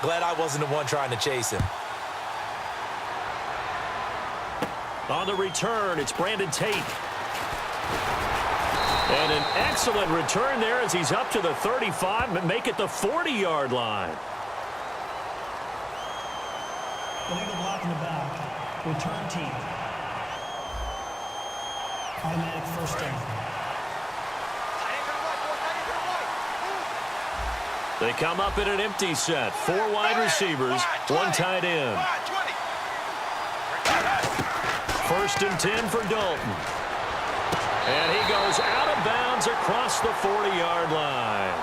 Glad I wasn't the one trying to chase him. On the return, it's Brandon Tate. And an excellent return there as he's up to the 35, but make it the 40-yard line. Illegal block in the back. Return team. Automatic first down. They come up in an empty set. 4 wide receivers, 1 tight end. First and 10 for Dalton. And he goes out of bounds across the 40-yard line.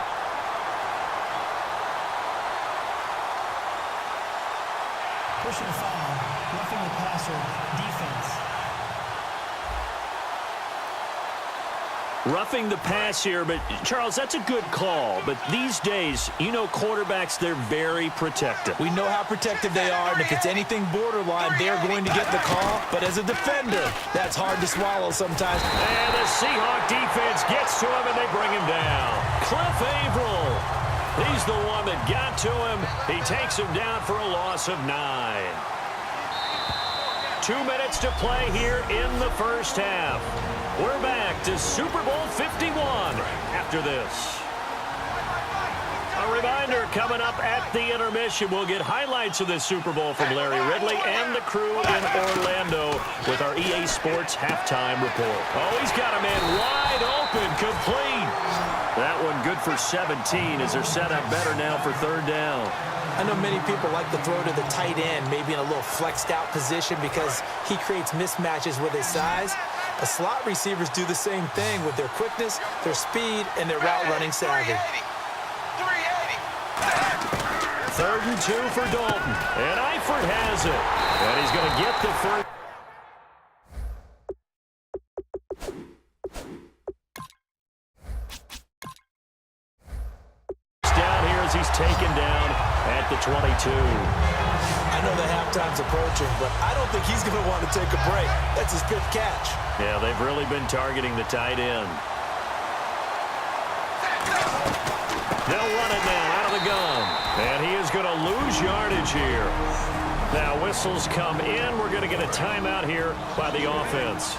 Personal foul. Roughing the passer. Defense. Roughing the pass here, but Charles, that's a good call. But these days, you know quarterbacks, they're very protective. We know how protective they are, and if it's anything borderline, they're going to get the call. But as a defender, that's hard to swallow sometimes. And the Seahawk defense gets to him, and they bring him down. Cliff Averill, he's the one that got to him. He takes him down for a loss of 9. 2 minutes to play here in the first half. We're back to Super Bowl 51 after this. A reminder, coming up at the intermission, we'll get highlights of this Super Bowl from Larry Ridley and the crew in Orlando with our EA Sports halftime report. Oh, he's got a man wide open, complete. That one good for 17 as they're set up better now for 3rd down. I know many people like to throw to the tight end, maybe in a little flexed out position because he creates mismatches with his size. The slot receivers do the same thing with their quickness, their speed, and their route running savvy. 3rd and 2 for Dalton. And Eifert has it. And he's going to get the first. Down here as he's taken down at the 22. I know the halftime's approaching, but I don't think he's going to want to take a break. That's his 5th catch. Yeah, they've really been targeting the tight end. They'll run it now out of the gun. And he is going to lose yardage here. Now whistles come in. We're going to get a timeout here by the offense.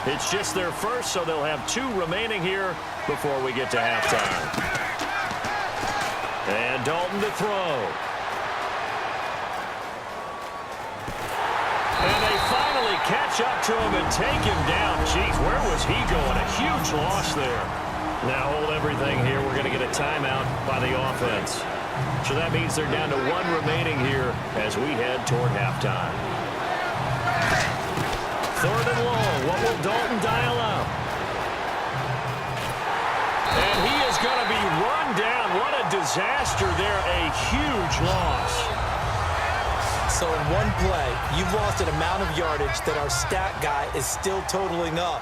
It's just their first, so they'll have 2 remaining here before we get to halftime. And Dalton to throw. And they finally catch up to him and take him down. Jeez, where was he going? A huge loss there. Now hold everything here. We're going to get a timeout by the offense. So that means they're down to 1 remaining here as we head toward halftime. 3rd and long. What will Dalton dial up? And he is going to be run down. What a disaster there. A huge loss. So in one play, you've lost an amount of yardage that our stat guy is still totaling up.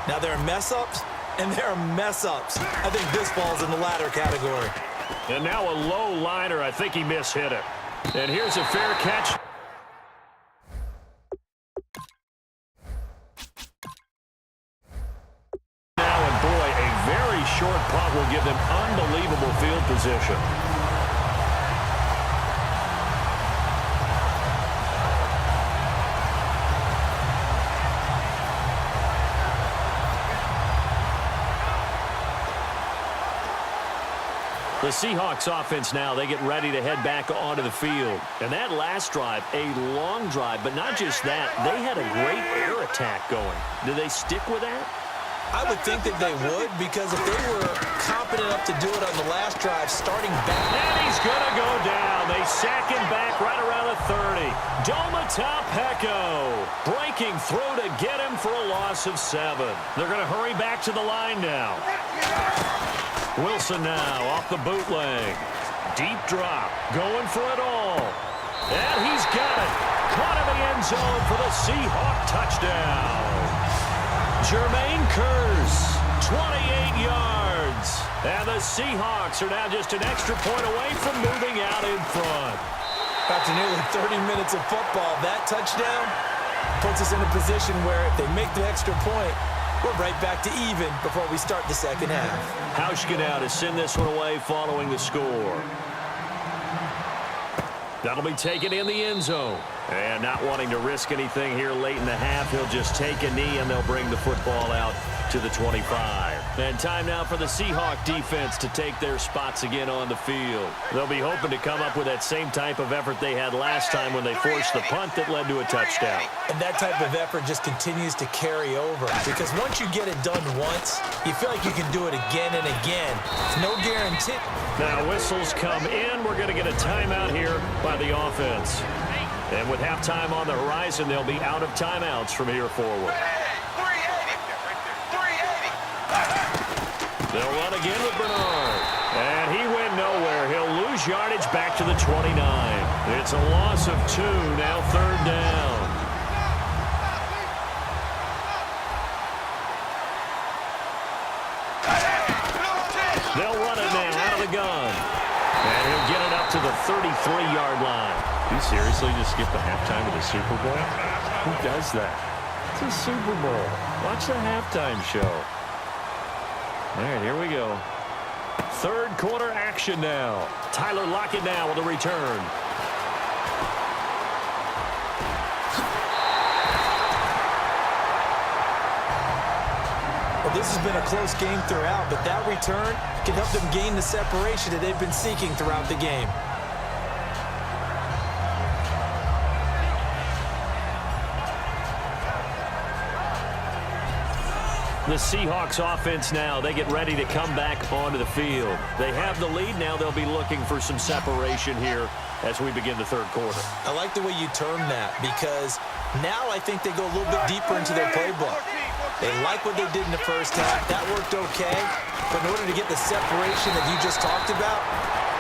Now there are mess-ups, and there are mess-ups. I think this falls in the latter category. And now a low liner. I think he mishit it. And here's a fair catch. Now, and boy, a very short punt will give them unbelievable field position. The Seahawks offense now, they get ready to head back onto the field. And that last drive, a long drive, but not just that, they had a great air attack going. Do they stick with that? I would think that they would, because if they were competent enough to do it on the last drive, starting back. And he's going to go down. They sack him back right around the 30. Domata-Peko breaking through to get him for a loss of 7. They're going to hurry back to the line now. Wilson now off the bootleg. Deep drop. Going for it all. And he's got it. Caught in the end zone for the Seahawk touchdown. Jermaine Kearse, 28 yards. And the Seahawks are now just an extra point away from moving out in front. After nearly 30 minutes of football, that touchdown puts us in a position where if they make the extra point, we're right back to even before we start the second half. Hauschka now to send this one away following the score. That'll be taken in the end zone. And not wanting to risk anything here late in the half, he'll just take a knee and they'll bring the football out to the 25. And time now for the Seahawk defense to take their spots again on the field. They'll be hoping to come up with that same type of effort they had last time when they forced the punt that led to a touchdown. And that type of effort just continues to carry over, because once you get it done once, you feel like you can do it again and again. It's no guarantee. Now whistles come in. We're going to get a timeout here by the offense. And with halftime on the horizon, they'll be out of timeouts from here forward. They'll run again with Bernard. And he went nowhere. He'll lose yardage back to the 29. It's a loss of 2, now 3rd down. They'll run it now out of the gun. And he'll get it up to the 33-yard line. You seriously just skip the halftime of the Super Bowl? Who does that? It's a Super Bowl. Watch the halftime show. All right, here we go. 3rd quarter action now. Tyler Lockett now with a return. Well, this has been a close game throughout, but that return can help them gain the separation that they've been seeking throughout the game. The Seahawks offense now, they get ready to come back onto the field. They have the lead. Now they'll be looking for some separation here as we begin the 3rd quarter. I like the way you term that, because now I think they go a little bit deeper into their playbook. They like what they did in the first half. That worked okay. But in order to get the separation that you just talked about,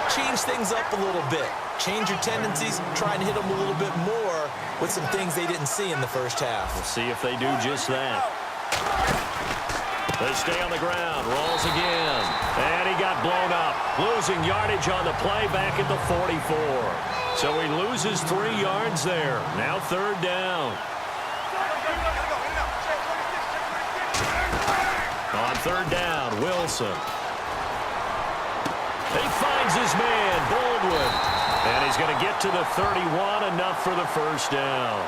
change things up a little bit. Change your tendencies, try and hit them a little bit more with some things they didn't see in the first half. We'll see if they do just that. They stay on the ground. Rolls again. And he got blown up. Losing yardage on the play back at the 44. So he loses 3 yards there. Now 3rd down. On 3rd down, Wilson. He finds his man, Baldwin. And he's going to get to the 31, enough for the 1st down.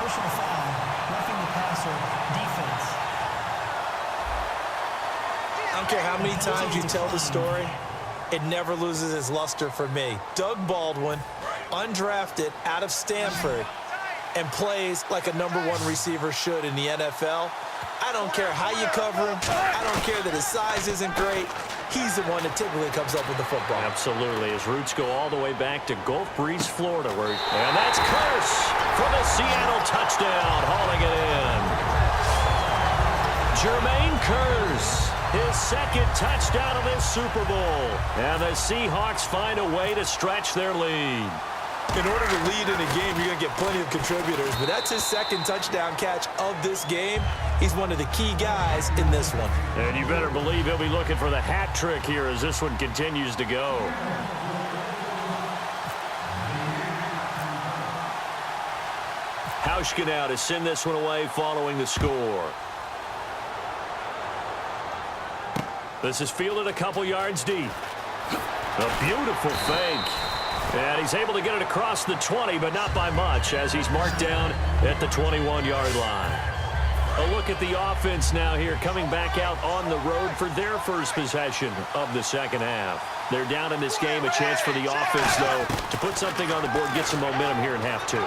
Personal foul, roughing the passer, defense. I don't care how many times you tell the story, it never loses its luster for me. Doug Baldwin, undrafted out of Stanford, and plays like a #1 receiver should in the NFL. I don't care how you cover him. I don't care that his size isn't great. He's the one that typically comes up with the football. Absolutely. His roots go all the way back to Gulf Breeze, Florida. And that's Curse for the Seattle touchdown, hauling it in. Jermaine Curse, his 2nd touchdown of this Super Bowl. And the Seahawks find a way to stretch their lead. In order to lead in a game, you're going to get plenty of contributors, but that's his 2nd touchdown catch of this game. He's one of the key guys in this one. And you better believe he'll be looking for the hat trick here as this one continues to go. Hauschka now to send this one away following the score. This is fielded a couple yards deep. A beautiful fake. And he's able to get it across the 20, but not by much, as he's marked down at the 21-yard line. A look at the offense now here, coming back out on the road for their first possession of the 2nd half. They're down in this game. A chance for the offense, though, to put something on the board, get some momentum here in half 2.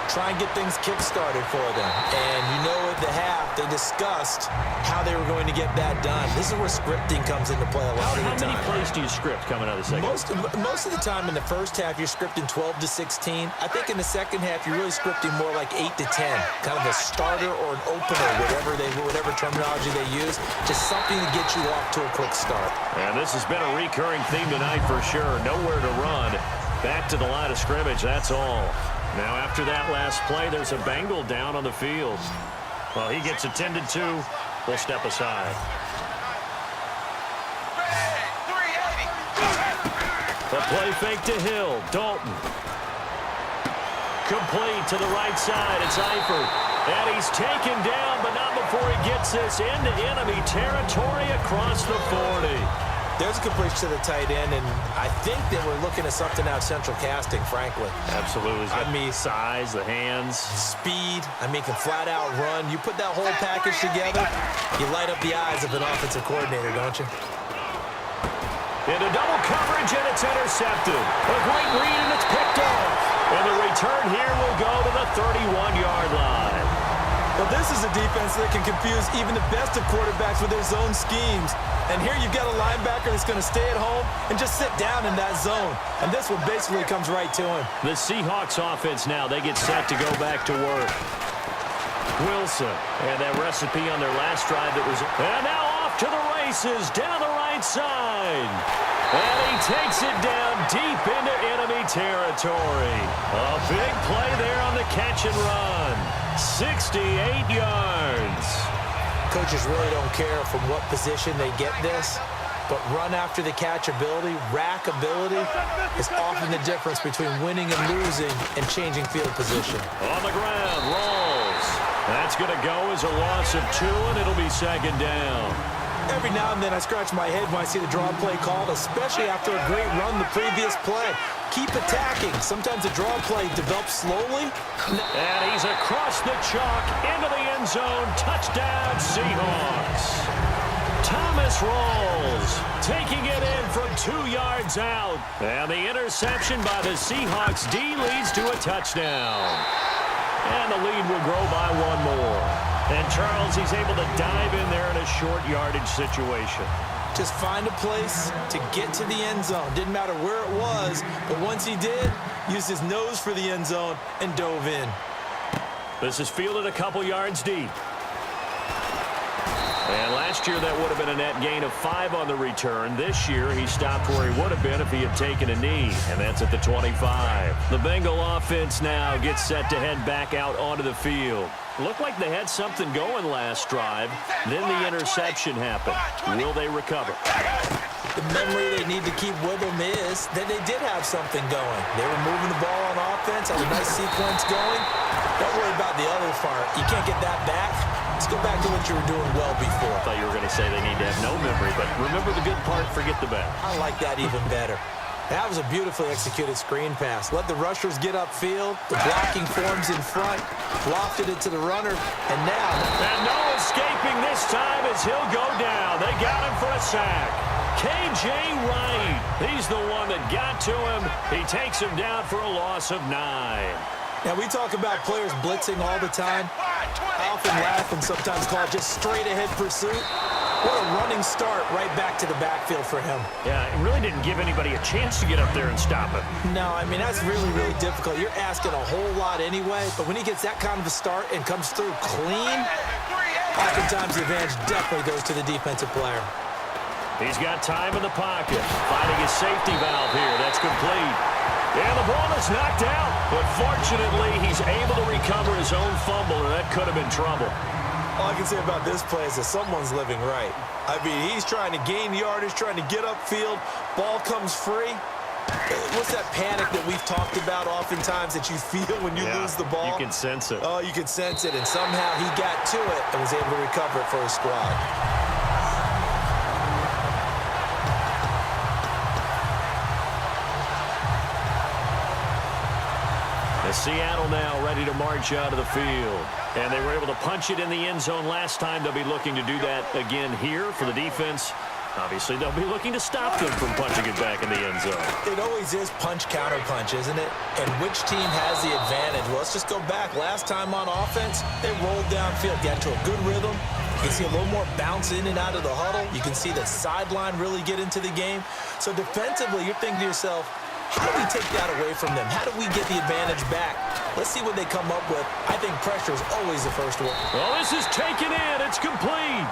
Try and get things kick-started for them. And you know at the half, they discussed how they were going to get that done. This is where scripting comes into play a lot of the time. How many plays do you script coming out of the 2nd? Most of the time in the first half, you're scripting 12 to 16. I think in the 2nd half, you're really scripting more like 8 to 10. Kind of a starter or an opener, whatever terminology they use. Just something to get you off to a quick start. And this has been a recurring theme tonight for sure. Nowhere to run. Back to the line of scrimmage, that's all. Now, after that last play, there's a Bengal down on the field. Well, he gets attended to. We'll step aside. The play fake to Hill. Dalton. Complete to the right side. It's Eifert. And he's taken down, but not before he gets this into enemy territory across the 40. There's a completion to the tight end, and I think they were looking at something out central casting, frankly. Absolutely. I mean, size, the hands. Speed. I mean, can flat out run. You put that whole package together, you light up the eyes of an offensive coordinator, don't you? Into double coverage, and it's intercepted. A great read, and it's picked off. And the return here will go to the 31-yard line. Well, this is a defense that can confuse even the best of quarterbacks with their zone schemes. And here you've got a linebacker that's going to stay at home and just sit down in that zone. And this one basically comes right to him. The Seahawks offense now, they get set to go back to work. Wilson, and that recipe on their last drive that was... And now off to the races, down the right side. And he takes it down deep into enemy territory. A big play there on the catch and run. 68 yards. Coaches really don't care from what position they get this, but run after the catch ability, rack ability, is often the difference between winning and losing and changing field position. On the ground, rolls. That's going to go as a loss of 2, and it'll be second down. Every now and then I scratch my head when I see the draw play called, especially after a great run the previous play. Keep attacking. Sometimes the draw play develops slowly. And he's across the chalk into the end zone. Touchdown, Seahawks. Thomas rolls, taking it in from 2 yards out. And the interception by the Seahawks D leads to a touchdown. And the lead will grow by 1 more. And Charles, he's able to dive in there in a short yardage situation. Just find a place to get to the end zone. Didn't matter where it was, but once he did, used his nose for the end zone and dove in. This is fielded a couple yards deep. And last year, that would have been a net gain of 5 on the return. This year, he stopped where he would have been if he had taken a knee, and that's at the 25. The Bengal offense now gets set to head back out onto the field. Looked like they had something going last drive. Then the interception happened. Will they recover? The memory they need to keep with them is that they did have something going. They were moving the ball on offense, had a nice sequence going. Don't worry about the other part. You can't get that back. Let's go back to what you were doing well before. I thought you were going to say they need to have no memory, but remember the good part, forget the bad. I like that even better. That was a beautifully executed screen pass. Let the rushers get upfield. The blocking forms in front. Lofted it to the runner. And now... And no escaping this time as he'll go down. They got him for a sack. K.J. Wright. He's the one that got to him. He takes him down for a loss of 9. Now, we talk about players blitzing all the time. I often laugh and sometimes call it just straight-ahead pursuit. What a running start right back to the backfield for him. Yeah, it really didn't give anybody a chance to get up there and stop him. No, I mean, that's really, really difficult. You're asking a whole lot anyway, but when he gets that kind of a start and comes through clean, oftentimes the advantage definitely goes to the defensive player. He's got time in the pocket, finding his safety valve here. That's complete. And the ball is knocked out, but fortunately, he's able to recover his own fumble, and that could have been trouble. All I can say about this play is that someone's living right. I mean, he's trying to gain yardage, trying to get upfield. Ball comes free. What's that panic that we've talked about oftentimes that you feel when you lose the ball? You can sense it. Oh, you can sense it, and somehow he got to it and was able to recover it for his squad. Seattle now ready to march out of the field. And they were able to punch it in the end zone last time. They'll be looking to do that again here for the defense. Obviously, they'll be looking to stop them from punching it back in the end zone. It always is punch-counter-punch, isn't it? And which team has the advantage? Well, let's just go back. Last time on offense, they rolled downfield, got to a good rhythm. You can see a little more bounce in and out of the huddle. You can see the sideline really get into the game. So defensively, you're thinking to yourself, how do we take that away from them? How do we get the advantage back? Let's see what they come up with. I think pressure is always the first one. Well, this is taken in. It's complete.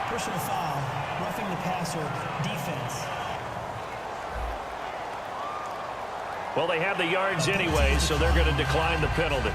Personal foul, roughing the passer, defense. Well, they have the yards anyway, so they're going to decline the penalty.